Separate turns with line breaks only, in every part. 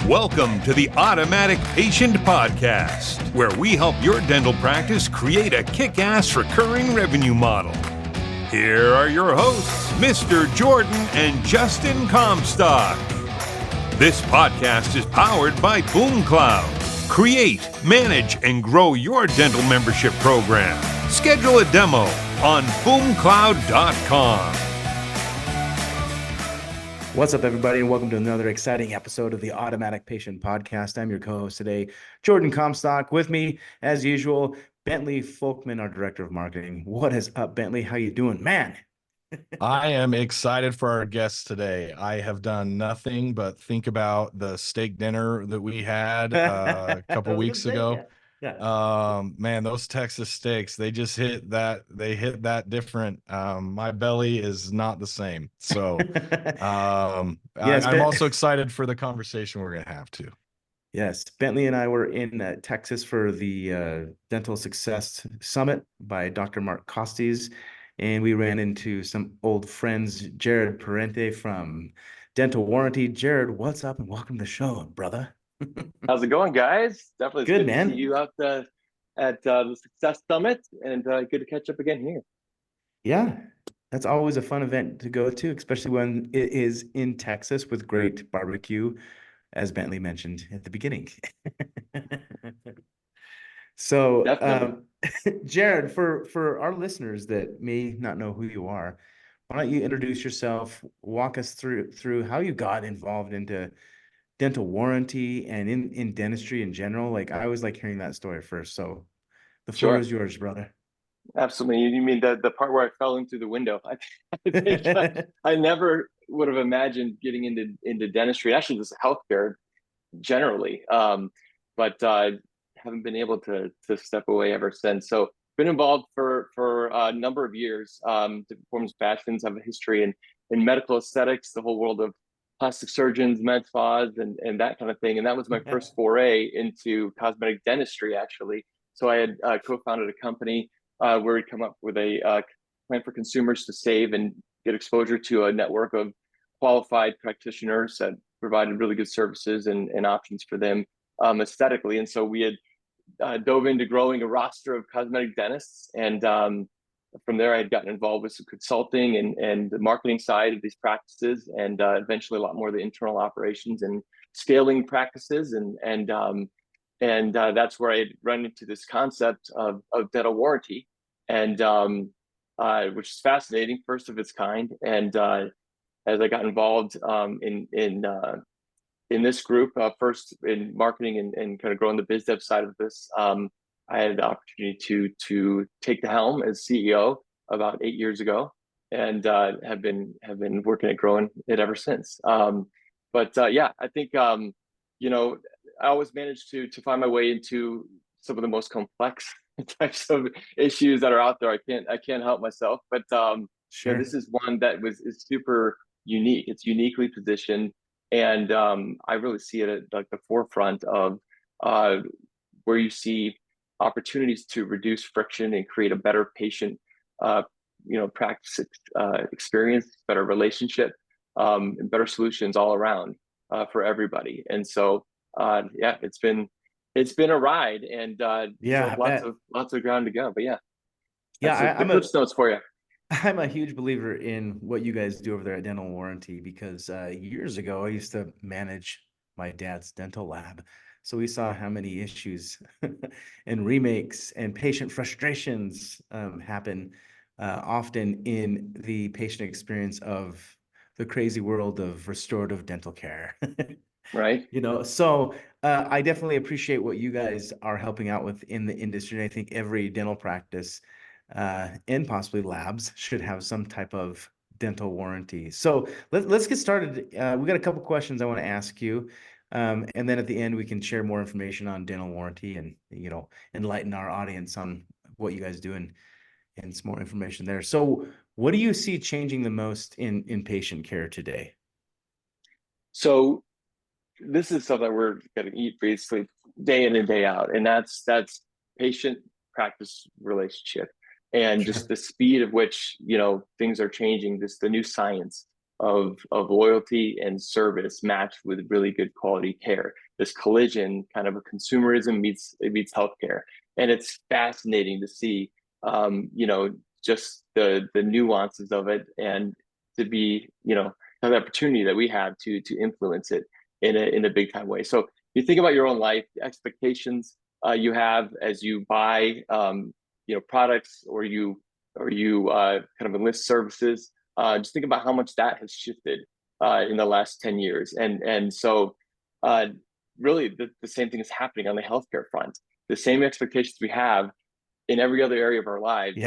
Welcome to the Automatic Patient Podcast, where we help your dental practice create a kick-ass recurring revenue model. Here are your hosts, Mr. Jordon and Justin Comstock. This podcast is powered by BoomCloud. Create, manage, and grow your dental membership program. Schedule a demo on boomcloud.com.
What's up, everybody, and welcome to another exciting episode of the Automatic Patient Podcast. I'm your co-host today, Jordon Comstock. With me, as usual, Bentley Folkman, our Director of Marketing. What is up, Bentley? How you doing, man?
I am excited for our guests today. I have done nothing but think about the steak dinner that we had a couple weeks ago. Man, those Texas steaks, they just hit that different. My belly is not the same. So I'm also excited for the conversation we're going to have too.
Yes, Bentley and I were in Texas for the Dental Success Summit by Dr. Mark Costes, and we ran into some old friends, Jared Parente from Dental Warranty. Jared, what's up, and welcome to the show, brother.
How's it going, guys? Definitely
good, man.
To see you out at the Success Summit, and good to catch up again here.
Yeah, that's always a fun event to go to, especially when it is in Texas with great barbecue, as Bentley mentioned at the beginning. So, Jared, for our listeners that may not know who you are, why don't you introduce yourself, walk us through how you got involved into dental warranty and in dentistry in general. Like, I always like hearing that story first. So the floor is yours, brother.
Absolutely. You mean the part where I fell in through the window? I think I never would have imagined getting into dentistry, actually just healthcare generally. But haven't been able to step away ever since. So been involved for a number of years. Different forms of fashions, have a history in medical aesthetics, the whole world of plastic surgeons, med spas, and that kind of thing. And that was my first foray into cosmetic dentistry, actually. So I had co-founded a company where we'd come up with a plan for consumers to save and get exposure to a network of qualified practitioners that provided really good services and options for them aesthetically. And so we had dove into growing a roster of cosmetic dentists, and from there, I had gotten involved with some consulting and the marketing side of these practices, and eventually a lot more of the internal operations and scaling practices. And that's where I had run into this concept of dental warranty, and which is fascinating, first of its kind. And as I got involved in this group, first in marketing and kind of growing the biz dev side of this, I had the opportunity to take the helm as CEO about 8 years ago, and have been working at growing it ever since. Yeah, I think I always managed to find my way into some of the most complex types of issues that are out there. I can't help myself, but
Sure.
this is one that is super unique. It's uniquely positioned, and I really see it at like the forefront of where you see opportunities to reduce friction and create a better patient practice experience, better relationship, and better solutions all around for everybody. And so it's been a ride, and lots of ground to go. But I'm the notes for you.
I'm a huge believer in what you guys do over there at Dental Warranty, because years ago I used to manage my dad's dental lab. So we saw how many issues and remakes and patient frustrations happen often in the patient experience of the crazy world of restorative dental care.
Right.
So I definitely appreciate what you guys are helping out with in the industry. And I think every dental practice and possibly labs should have some type of dental warranty. So let's get started. We got a couple questions I want to ask you. And then at the end, we can share more information on dental warranty and, enlighten our audience on what you guys do and some more information there. So what do you see changing the most in patient care today?
So this is something we're going to eat, breathe, sleep day in and day out. And that's patient practice relationship, and just the speed of which, things are changing, the new science of loyalty and service matched with really good quality care. This collision, kind of a consumerism meets healthcare, and it's fascinating to see, just the nuances of it, and to be, have the opportunity that we have to influence it in a big time way. So you think about your own life, expectations you have as you buy, products, or you kind of enlist services. Just think about how much that has shifted in the last 10 years. And so really the same thing is happening on the healthcare front. The same expectations we have in every other area of our lives,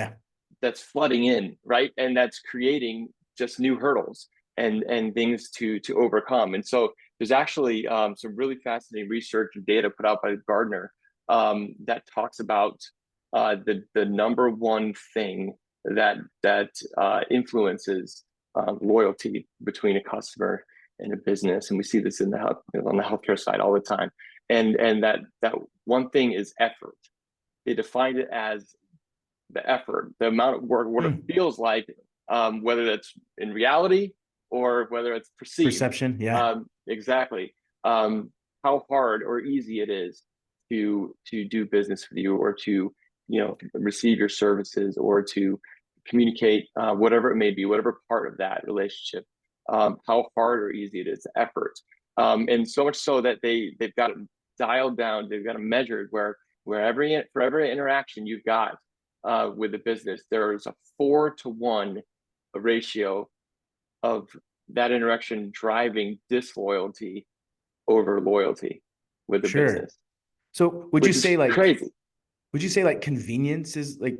that's flooding in, right? And that's creating just new hurdles and things to overcome. And so there's actually some really fascinating research and data put out by Gardner that talks about the number one thing that influences loyalty between a customer and a business, and we see this on the healthcare side all the time. And that one thing is effort. They defined it as the effort, the amount of work, what it feels like, whether that's in reality or whether it's
perception.
Exactly. How hard or easy it is to do business with you, or to receive your services, or to communicate, whatever it may be, whatever part of that relationship, how hard or easy it is, effort. And so much so that they've got it dialed down, they've got it measured, where for every interaction you've got with the business, there's a 4-to-1 ratio of that interaction driving disloyalty over loyalty with the business.
So would you say
crazy?
Would you say like convenience is, like,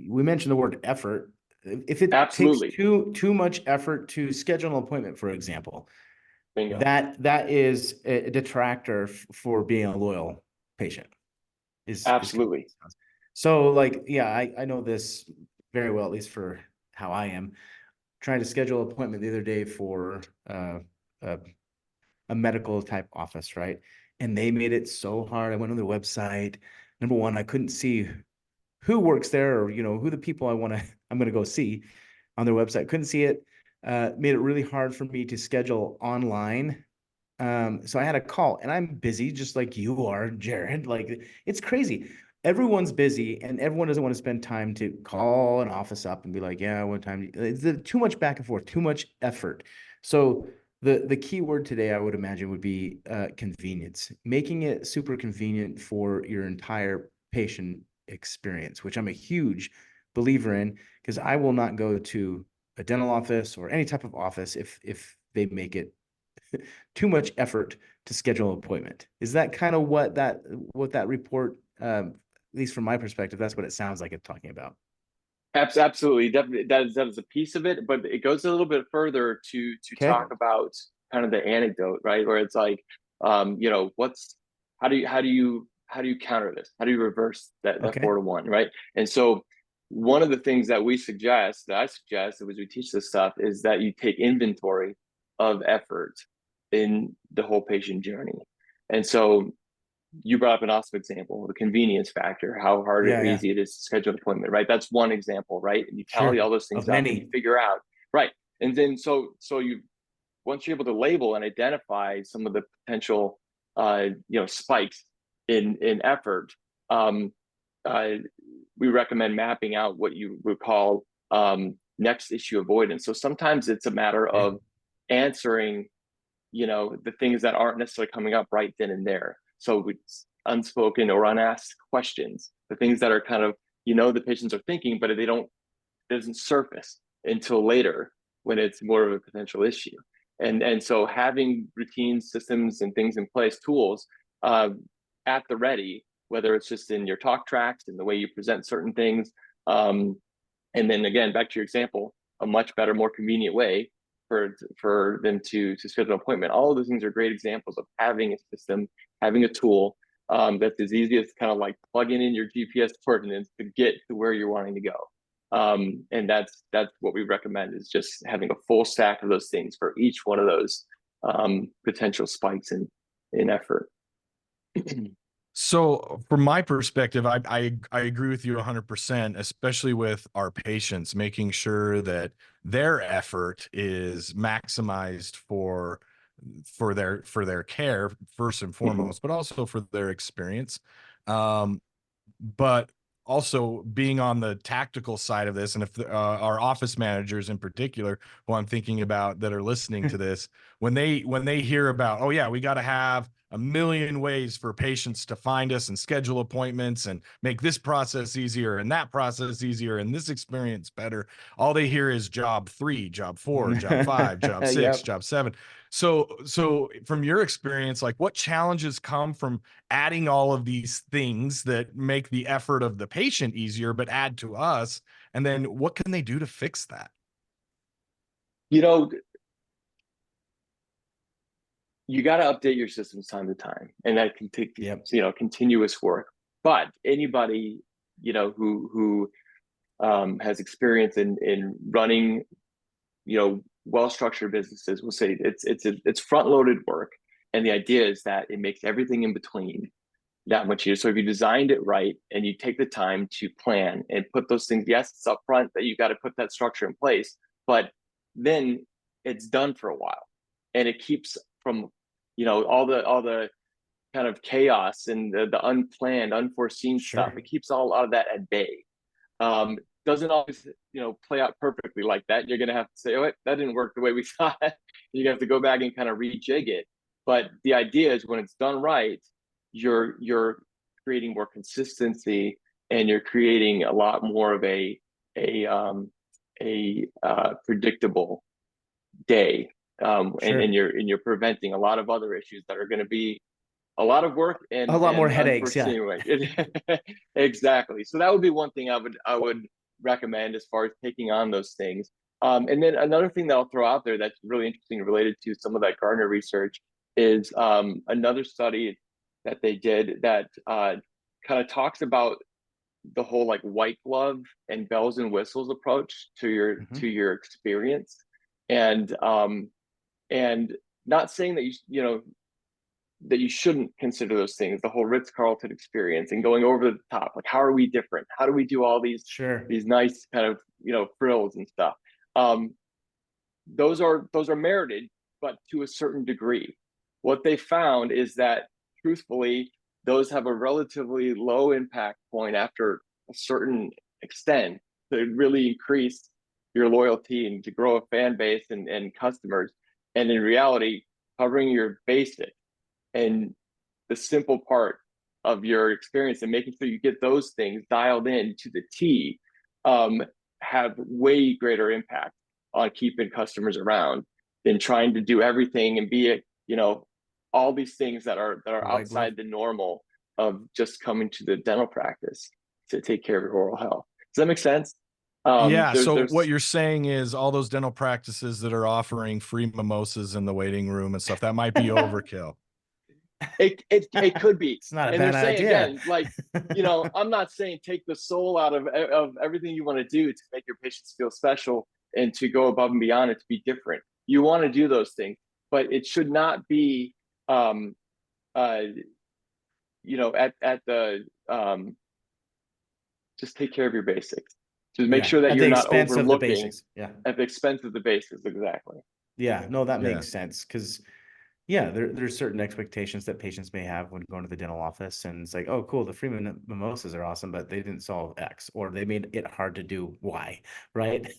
we mentioned the word effort? If it
Absolutely
takes too much effort to schedule an appointment, for example,
Bingo.
that is a detractor for being a loyal patient.
Absolutely.
So I know this very well, at least for how I am. Trying to schedule an appointment the other day for a medical type office, right? And they made it so hard. I went on their website. Number one, I couldn't see who works there, or who the people I'm going to go see on their website. Couldn't see it. Made it really hard for me to schedule online. So I had a call, and I'm busy just like you are, Jared. Like, it's crazy. Everyone's busy, and everyone doesn't want to spend time to call an office up and be like, yeah, what time? It's too much back and forth, too much effort. So the key word today, I would imagine, would be convenience, making it super convenient for your entire patient experience, which I'm a huge believer in, because I will not go to a dental office or any type of office if they make it too much effort to schedule an appointment. Is that kind of what that report, at least from my perspective, that's what it sounds like it's talking about?
Absolutely, definitely, that is a piece of it, but it goes a little bit further to talk about kind of the anecdote, right? Where it's like, how do you counter this? How do you reverse that 4-to-1, right? And so one of the things that I suggest, as we teach this stuff, is that you take inventory of effort in the whole patient journey. And so you brought up an awesome example, the convenience factor, how hard or easy it is to schedule an appointment, right? That's one example, right? And you tally all those things up and you figure out, right? And then so you, once you're able to label and identify some of the potential spikes in effort, we recommend mapping out what you would call next issue avoidance. So sometimes it's a matter of answering the things that aren't necessarily coming up right then and there. So it's unspoken or unasked questions, the things that are kind of, the patients are thinking, but it doesn't surface until later when it's more of a potential issue. And so having routines, systems, and things in place, tools at the ready, whether it's just in your talk tracks and the way you present certain things, and then again, back to your example, a much better, more convenient way for them to schedule an appointment. All of those things are great examples of having a system, having a tool that's as easy as kind of like plugging in your GPS coordinates to get to where you're wanting to go. And that's what we recommend, is just having a full stack of those things for each one of those potential spikes in effort.
So from my perspective, I agree with you 100%, especially with our patients, making sure that their effort is maximized for their care first and foremost, but also for their experience. But also being on the tactical side of this, and if our office managers in particular, who I'm thinking about that are listening to this, when they hear about, oh yeah, we got to have a million ways for patients to find us and schedule appointments and make this process easier and that process easier and this experience better, all they hear is job 3, job 4, job 5, job 6,
Yep.
job 7. So from your experience, like what challenges come from adding all of these things that make the effort of the patient easier, but add to us? And then what can they do to fix that?
You know, you got to update your systems time to time, and that can take,
Yep.
continuous work. But anybody, who has experience in running, well-structured businesses will say it's front-loaded work. And the idea is that it makes everything in between that much easier. So if you designed it right and you take the time to plan and put those things, yes, it's upfront that you got to put that structure in place, but then it's done for a while, and it keeps from, all the kind of chaos and the unplanned, unforeseen stuff. It keeps all of that at bay. Doesn't always, play out perfectly like that. You're going to have to say, oh, that didn't work the way we thought. You have to go back and kind of rejig it. But the idea is when it's done right, you're creating more consistency, and you're creating a lot more of a predictable day. And you're preventing a lot of other issues that are going to be a lot of work and
a lot more headaches. Yeah,
exactly. So that would be one thing I would recommend as far as taking on those things. And then another thing that I'll throw out there that's really interesting related to some of that Gartner research is another study that they did that kind of talks about the whole like white glove and bells and whistles approach to your experience, and not saying that that you shouldn't consider those things, the whole Ritz-Carlton experience and going over the top. Like, how are we different? How do we do all these nice kind of, frills and stuff? Those are merited, but to a certain degree. What they found is that truthfully, those have a relatively low impact point after a certain extent to really increase your loyalty and to grow a fan base and customers. And in reality, covering your basic and the simple part of your experience and making sure you get those things dialed in to the T have way greater impact on keeping customers around than trying to do everything and be all these things that are outside the normal of just coming to the dental practice to take care of your oral health. Does that make sense?
So what you're saying is all those dental practices that are offering free mimosas in the waiting room and stuff, that might be overkill.
It could be.
It's not a
and
bad
they're saying
idea.
Again, like, I'm not saying take the soul out of everything you want to do to make your patients feel special and to go above and beyond it to be different. You want to do those things, but it should not be at the just take care of your basics. Just make sure that you're not overlooking at the expense of the basics. Exactly.
Yeah, no, that makes sense. Because there's certain expectations that patients may have when going to the dental office, and it's like, oh, cool, the free mimosas are awesome, but they didn't solve X, or they made it hard to do Y, right?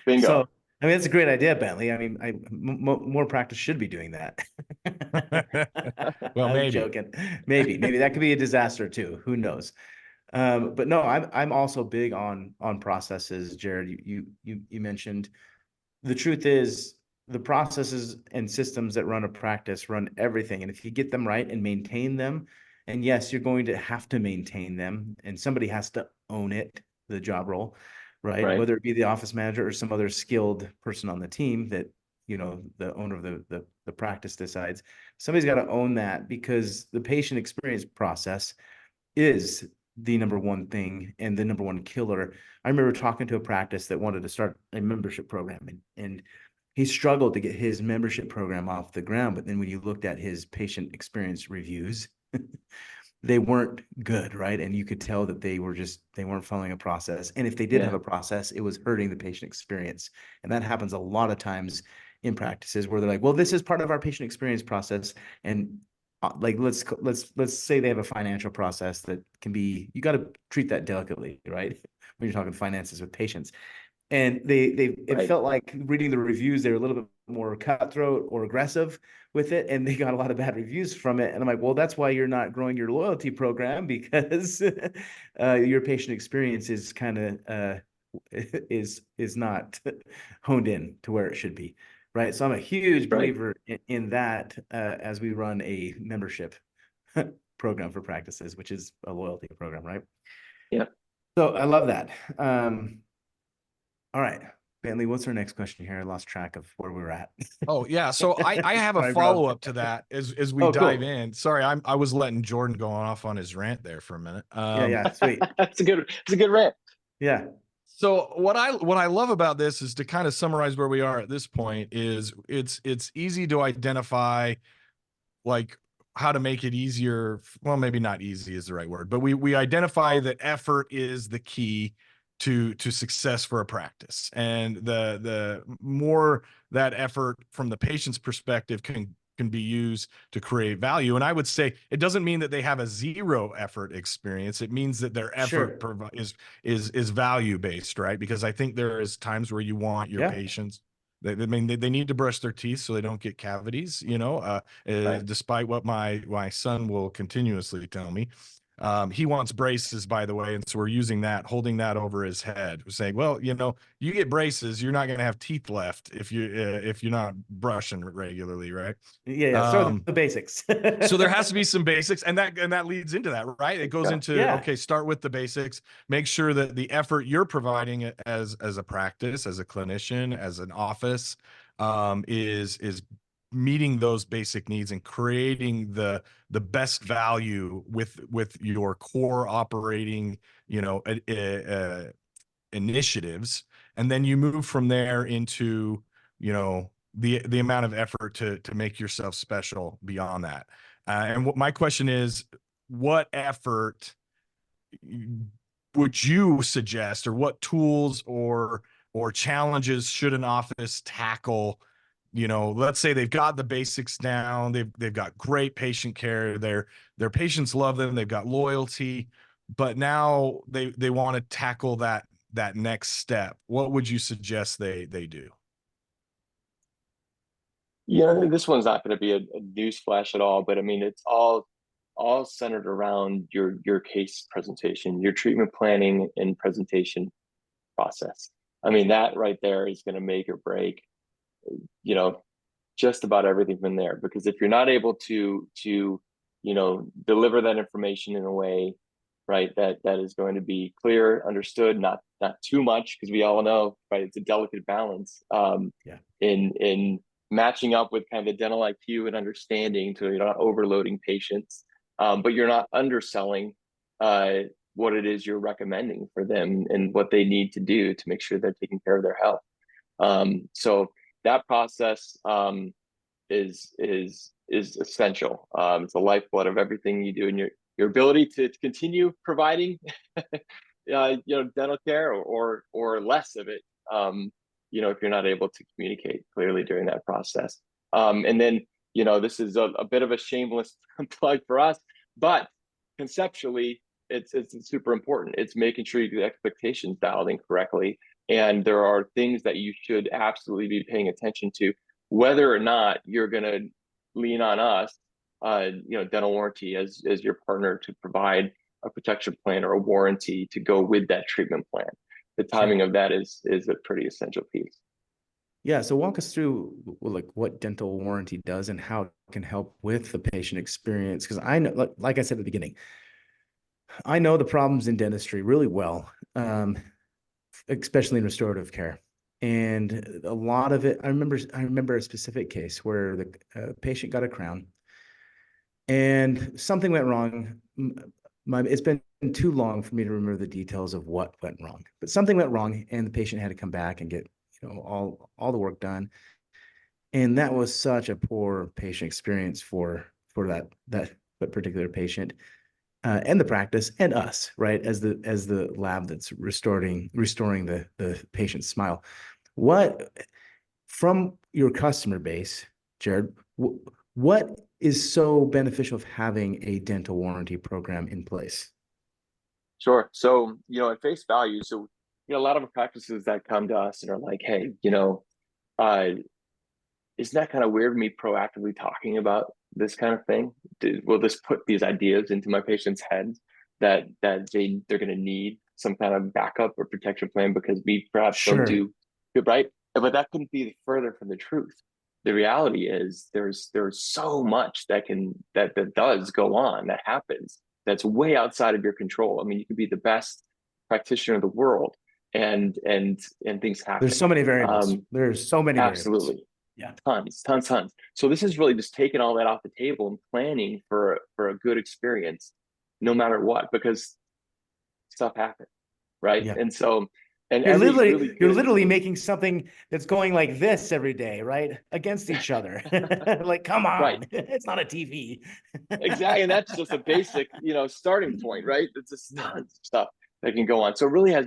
Bingo.
So, I mean, it's a great idea, Bentley. I mean, more practice should be doing that.
Well, maybe.
I'm joking. Maybe that could be a disaster too. Who knows? But no, I'm also big on processes, Jared. You mentioned the truth is the processes and systems that run a practice run everything. And if you get them right and maintain them, and yes, you're going to have to maintain them, and somebody has to own it, the job role, right? Whether it be the office manager or some other skilled person on the team that, the owner of the practice decides. Somebody's got to own that, because the patient experience process is the number one thing and the number one killer. I remember talking to a practice that wanted to start a membership program, and he struggled to get his membership program off the ground. But then when you looked at his patient experience reviews, they weren't good, right? And you could tell that they weren't following a process. And if they did have a process, it was hurting the patient experience. And that happens a lot of times in practices where they're like, well, this is part of our patient experience process. And like, let's say they have a financial process that can be, you got to treat that delicately, right? When you're talking finances with patients. And it felt like reading the reviews, they were a little bit more cutthroat or aggressive with it, and they got a lot of bad reviews from it. And I'm like, well, that's why you're not growing your loyalty program, because your patient experience is kind of is not honed in to where it should be, right? So I'm a huge believer in that as we run a membership program for practices, which is a loyalty program, right?
Yeah.
So I love that. All right, Bentley, what's our next question here? I lost track of where we were at.
Oh yeah. So I have a follow-up to that as we dive in. Sorry, I was letting Jordan go on his rant there for a minute.
Yeah, sweet.
It's a good rant.
Yeah.
So what I love about this is, to kind of summarize where we are at this point, is it's easy to identify, like, how to make it easier. Well, maybe not easy is the right word, but we identify that effort is the key to success for a practice. And the more that effort from the patient's perspective can be used to create value. And I would say it doesn't mean that they have a zero effort experience. It means that their effort is value based, right? Because I think there is times where you want your patients, they need to brush their teeth so they don't get cavities, despite what my son will continuously tell me. He wants braces, by the way. And so we're using that, holding that over his head. We're saying, well, you get braces, you're not going to have teeth left if you're not brushing regularly. Right.
Yeah. So the basics.
So there has to be some basics, and that leads into that, right? It goes into, okay, start with the basics, make sure that the effort you're providing as a practice, as a clinician, as an office, is meeting those basic needs and creating the best value with your core operating, initiatives. And then you move from there into, the amount of effort to make yourself special beyond that. And what my question is, what effort would you suggest, or what tools or challenges should an office tackle? Let's say they've got the basics down, they've got great patient care, their patients love them, they've got loyalty, but now they want to tackle that next step. What would you suggest they do?
Yeah, this one's not going to be a news flash at all, but I mean, it's all centered around your case presentation, your treatment planning and presentation process. I mean, that right there is going to make or break, just about everything from there. Because if you're not able to deliver that information in a way, right, that is going to be clear, understood, not too much, because we all know, right, it's a delicate balance in matching up with kind of the dental IQ and understanding, so you're not overloading patients, but you're not underselling what it is you're recommending for them and what they need to do to make sure they're taking care of their health. So that process is essential. It's the lifeblood of everything you do, and your ability to continue providing dental care or less of it, if you're not able to communicate clearly during that process. And then, this is a bit of a shameless plug for us, but conceptually, it's super important. It's making sure you get expectations dialed in correctly. And there are things that you should absolutely be paying attention to, whether or not you're going to lean on us, dental warranty as your partner to provide a protection plan or a warranty to go with that treatment plan. The timing of that is a pretty essential piece.
Yeah. So walk us through like what dental warranty does and how it can help with the patient experience. Because I know, like I said at the beginning, I know the problems in dentistry really well, especially in restorative care. And a lot of it, I remember a specific case where the patient got a crown and something went wrong. It's been too long for me to remember the details of what went wrong, but something went wrong and the patient had to come back and get, all the work done. And that was such a poor patient experience for that particular patient. and the practice and us, right, as the lab that's restoring the patient's smile. What, from your customer base, Jared, what is so beneficial of having a dental warranty program in place?
Sure. So, at face value, so, a lot of practices that come to us and are like, hey, uh, isn't that kind of weird, me proactively talking about this kind of thing? Will this put these ideas into my patient's heads that they're going to need some kind of backup or protection plan because we perhaps don't do good, right? But that couldn't be further from the truth. The reality is there's so much that does go on, that happens, that's way outside of your control. I mean, you could be the best practitioner in the world, and things happen.
There's so many variables. There's so many variables.
Absolutely.
Yeah.
Tons. So this is really just taking all that off the table and planning for a good experience, no matter what, because stuff happens, right?
Yeah.
And so, and
you're literally making something that's going like this every day, right? Against each other. Like, come on, right. It's not a TV.
Exactly. And that's just a basic, starting point, right? It's just tons of stuff that can go on. So it really has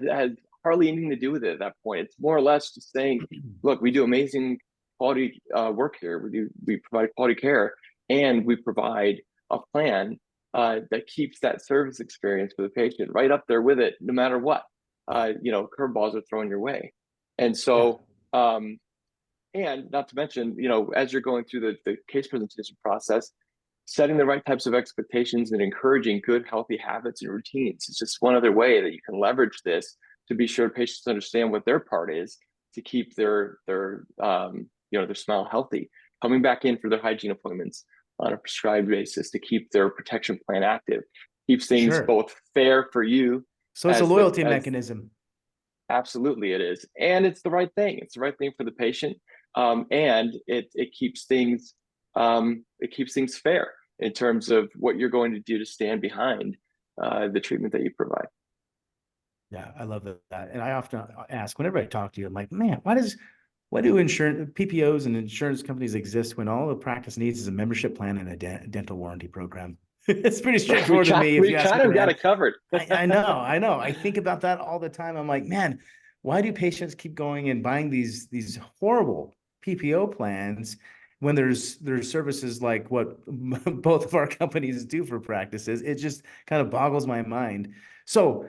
hardly anything to do with it at that point. It's more or less just saying, look, we do amazing quality work here. We provide quality care, and we provide a plan that keeps that service experience for the patient right up there with it, no matter what curveballs are thrown your way. And so, and not to mention, as you're going through the case presentation process, setting the right types of expectations and encouraging good, healthy habits and routines. It's just one other way that you can leverage this to be sure patients understand what their part is to keep their smile healthy, coming back in for their hygiene appointments on a prescribed basis to keep their protection plan active, keeps things both fair for you.
So it's a loyalty mechanism.
Absolutely, it is, and it's the right thing. It's the right thing for the patient, and it keeps things fair in terms of what you're going to do to stand behind the treatment that you provide.
Yeah, I love that. And I often ask, whenever I talk to you, I'm like, man, why do insurance PPOs and insurance companies exist when all the practice needs is a membership plan and a dental warranty program? It's pretty straightforward to me.
We kind of got it covered.
I know. I think about that all the time. I'm like, man, why do patients keep going and buying these horrible PPO plans when there's services like what both of our companies do for practices? It just kind of boggles my mind. So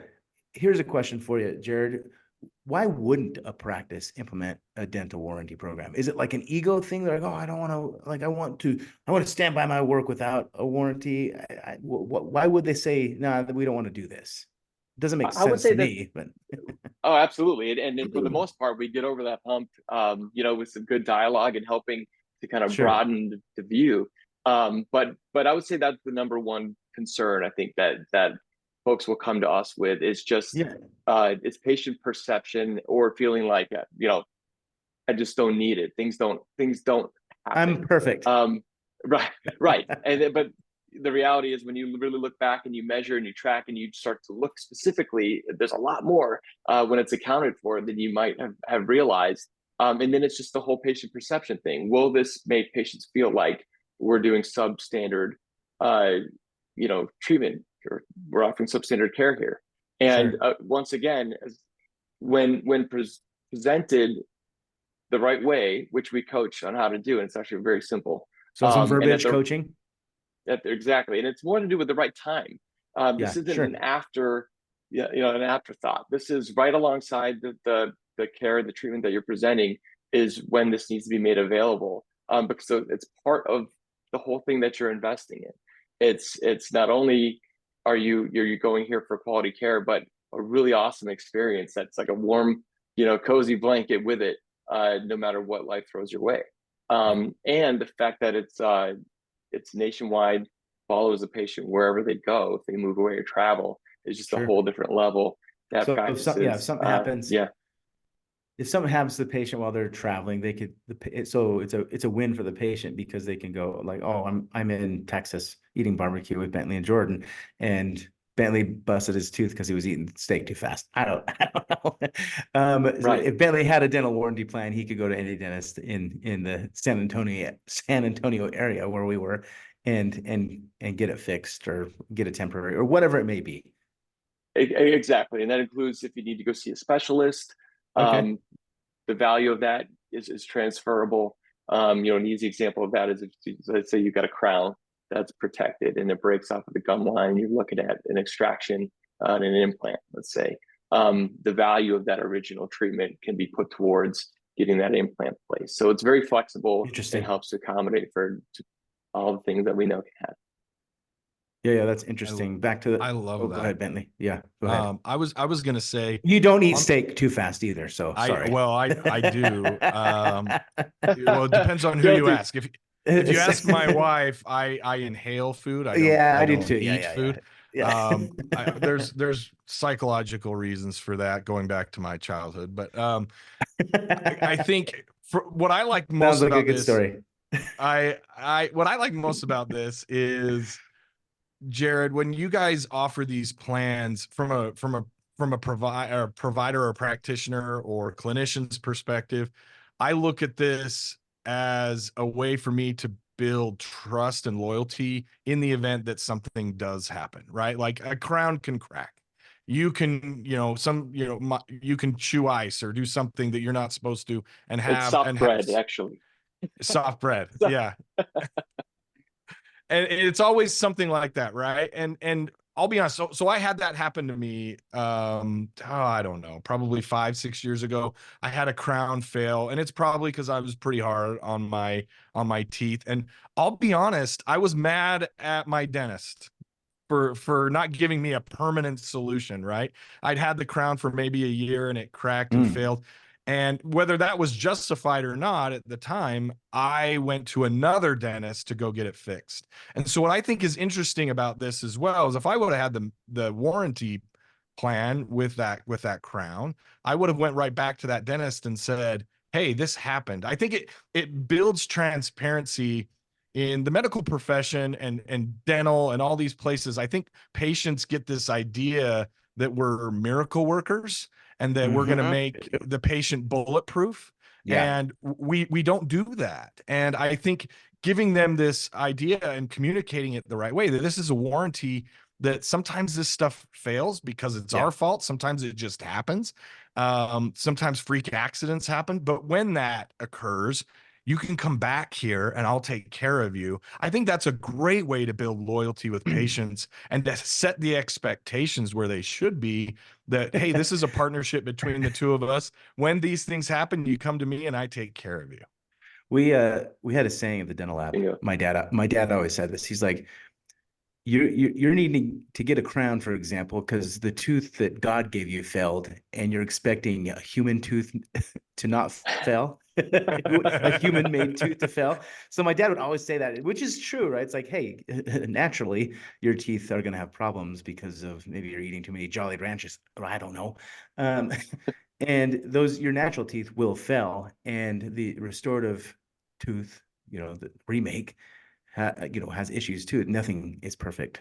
here's a question for you, Jared. Why wouldn't a practice implement a dental warranty program? Is it like an ego thing? They're like, oh, I don't want to, like, I want to stand by my work without a warranty. Why would they say, no, we don't want to do this? It doesn't make sense to me, but.
Oh, absolutely. And for the most part, we get over that hump, with some good dialogue and helping to kind of broaden the view. But I would say that's the number one concern, I think, that folks will come to us with, is just it's patient perception or feeling like I just don't need it. Things don't happen.
I'm perfect.
Right. But the reality is, when you really look back and you measure and you track and you start to look specifically, there's a lot more when it's accounted for than you might have realized. And then it's just the whole patient perception thing. Will this make patients feel like we're doing substandard treatment, or we're offering substandard care here? And once again, when presented the right way, which we coach on how to do, and it's actually very simple.
So some verbiage coaching.
Exactly, and it's more to do with the right time. This isn't an afterthought. This is right alongside the care, the treatment that you're presenting, is when this needs to be made available, because it's part of the whole thing that you're investing in. It's not only are you going here for quality care, but a really awesome experience that's like a warm, cozy blanket with it, no matter what life throws your way. And the fact that it's nationwide, follows the patient wherever they go. If they move away or travel, is just a whole different level. If something happens,
if something happens to the patient while they're traveling, they could. So it's a win for the patient, because they can go like, oh, I'm in Texas eating barbecue with Bentley and Jordon, and Bentley busted his tooth because he was eating steak too fast. I don't know. If Bentley had a dental warranty plan, he could go to any dentist in the San Antonio area where we were, and get it fixed or get a temporary or whatever it may be.
Exactly. And that includes if you need to go see a specialist.
Okay.
The value of that is transferable. An easy example of that is if, let's say you've got a crown that's protected and it breaks off of the gum line, you're looking at an extraction and an implant, let's say. The value of that original treatment can be put towards getting that implant placed. So it's very flexible.
Interesting.
It helps to accommodate for all the things that we know can happen.
Yeah, that's interesting. Back to the.
I love that.
Go ahead, Bentley. Yeah, go ahead.
I was gonna say
You don't eat steak too fast either, so sorry.
I do. Well, it depends on who you ask. If you ask my wife, I inhale food. I
do
don't
too.
eat food.
Yeah.
There's psychological reasons for that going back to my childhood, but I think for what I like most
Sounds like
about
a good
this,
story.
what I like most about this is, Jared, when you guys offer these plans from a provider or practitioner or clinician's perspective, I look at this as a way for me to build trust and loyalty in the event that something does happen, right? Like a crown can crack. You can, you can chew ice or do something that you're not supposed to and
It's
have
soft bread, actually.
soft bread. Yeah. And it's always something like that, right? And I'll be honest. So I had that happen to me. I don't know, probably 5-6 years ago. I had a crown fail, and it's probably because I was pretty hard on my teeth. And I'll be honest, I was mad at my dentist for not giving me a permanent solution, right? I'd had the crown for maybe a year and it cracked and failed. And whether that was justified or not at the time, I went to another dentist to go get it fixed. And so what I think is interesting about this as well is if I would have had the warranty plan with that crown, I would have went right back to that dentist and said, "Hey, this happened." I think it builds transparency in the medical profession and dental and all these places. I think patients get this idea that we're miracle workers and that we're going to make the patient bulletproof.
Yeah.
And we don't do that. And I think giving them this idea and communicating it the right way, that this is a warranty, that sometimes this stuff fails because it's our fault. Sometimes it just happens. Sometimes freak accidents happen. But when that occurs, you can come back here and I'll take care of you. I think that's a great way to build loyalty with patients and to set the expectations where they should be, that, hey, this is a partnership between the two of us. When these things happen, you come to me and I take care of you.
We had a saying at the dental lab. My dad always said this. He's like, you're needing to get a crown, for example, because the tooth that God gave you failed, and you're expecting a human tooth to not fail, a human-made tooth to fail. So my dad would always say that, which is true, right? It's like, hey, naturally, your teeth are going to have problems because of maybe you're eating too many Jolly Ranchers, or I don't know. And your natural teeth will fail, and the restorative tooth, the remake, has issues too. Nothing is perfect,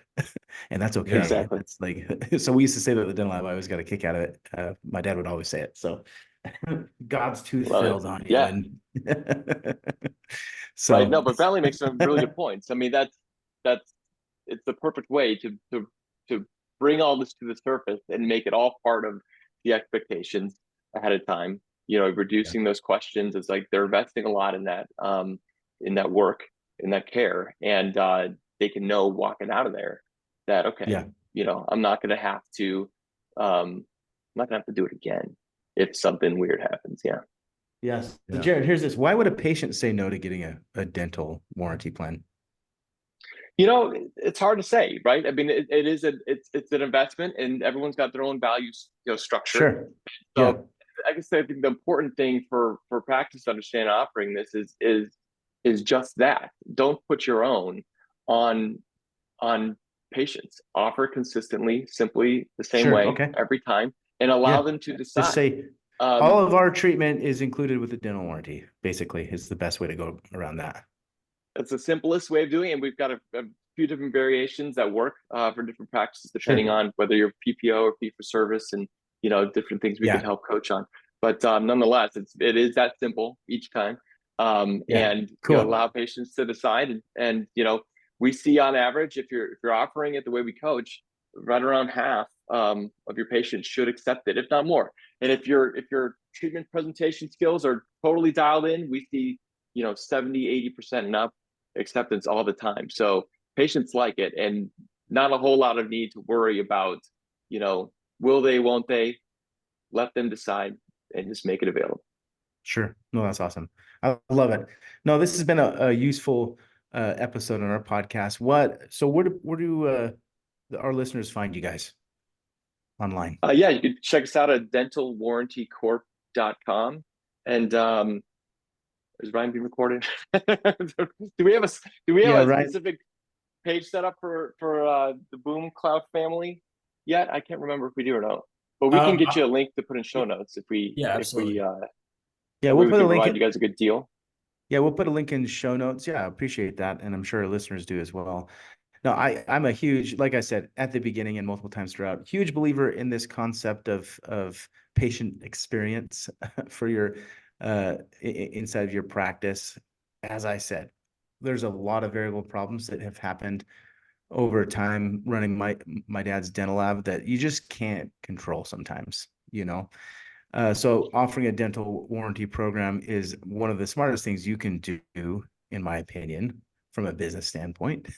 and that's okay.
Exactly.
It's like, so we used to say that at the dental lab. I always got a kick out of it. My dad would always say it. So God's tooth fails on you.
Yeah.
And so
right. No, but Bentley makes some really good points. I mean, it's the perfect way to bring all this to the surface and make it all part of the expectations ahead of time. Reducing those questions. It's like they're investing a lot in that work, in that care, and they can know walking out of there that, okay, I'm not going to have to do it again if something weird happens.
Yes. So Jared, here's this. Why would a patient say no to getting a dental warranty plan?
It's hard to say, right? I mean, it's an investment, and everyone's got their own values, structure.
Sure.
So I guess I think the important thing for practice to understand offering this is just that. Don't put your own on patients. Offer consistently, simply the same way every time, and allow them to decide.
Just say, all of our treatment is included with the dental warranty, basically, is the best way to go around that.
That's the simplest way of doing it. And we've got a few different variations that work for different practices, depending on whether you're PPO or fee for service, and different things we can help coach on. But nonetheless, it is that simple each time. And allow patients to decide, and we see on average, if you're offering it the way we coach, right around half of your patients should accept it, if not more. And if your treatment presentation skills are totally dialed in, we see 70, 80% and up acceptance all the time. So patients like it, and not a whole lot of need to worry about, will they, won't they? Let them decide and just make it available.
Sure. No, that's awesome. I love it. No, this has been a useful episode on our podcast. Where do our listeners find you guys online?
Yeah, you can check us out at dentalwarrantycorp.com. And is Ryan being recorded? do we have a specific page set up for the Boom Cloud family yet? I can't remember if we do or not. But we can get you a link to put in show notes if we
absolutely.
We'll put a link.
Provide you guys a good deal.
Yeah, we'll put a link in show notes. Yeah, I appreciate that, and I'm sure our listeners do as well. No, I'm a huge, like I said at the beginning and multiple times throughout, huge believer in this concept of patient experience for your inside of your practice. As I said, there's a lot of variable problems that have happened over time running my dad's dental lab that you just can't control sometimes, So offering a dental warranty program is one of the smartest things you can do, in my opinion, from a business standpoint,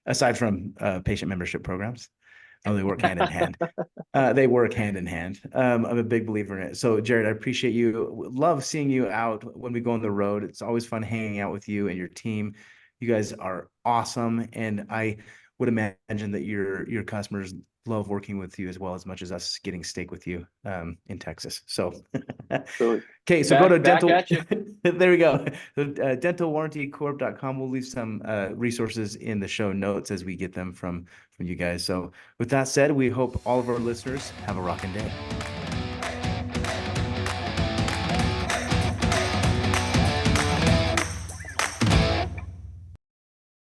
aside from patient membership programs. They work hand in hand. They work hand in hand. I'm a big believer in it. So, Jared, I appreciate you. Love seeing you out when we go on the road. It's always fun hanging out with you and your team. You guys are awesome, and I would imagine that your customers love working with you as well, as much as us getting steak with you in Texas. So, okay, so go to dental. There we go. Dentalwarrantycorp.com. We'll leave some resources in the show notes as we get them from you guys. So, with that said, we hope all of our listeners have a rocking day.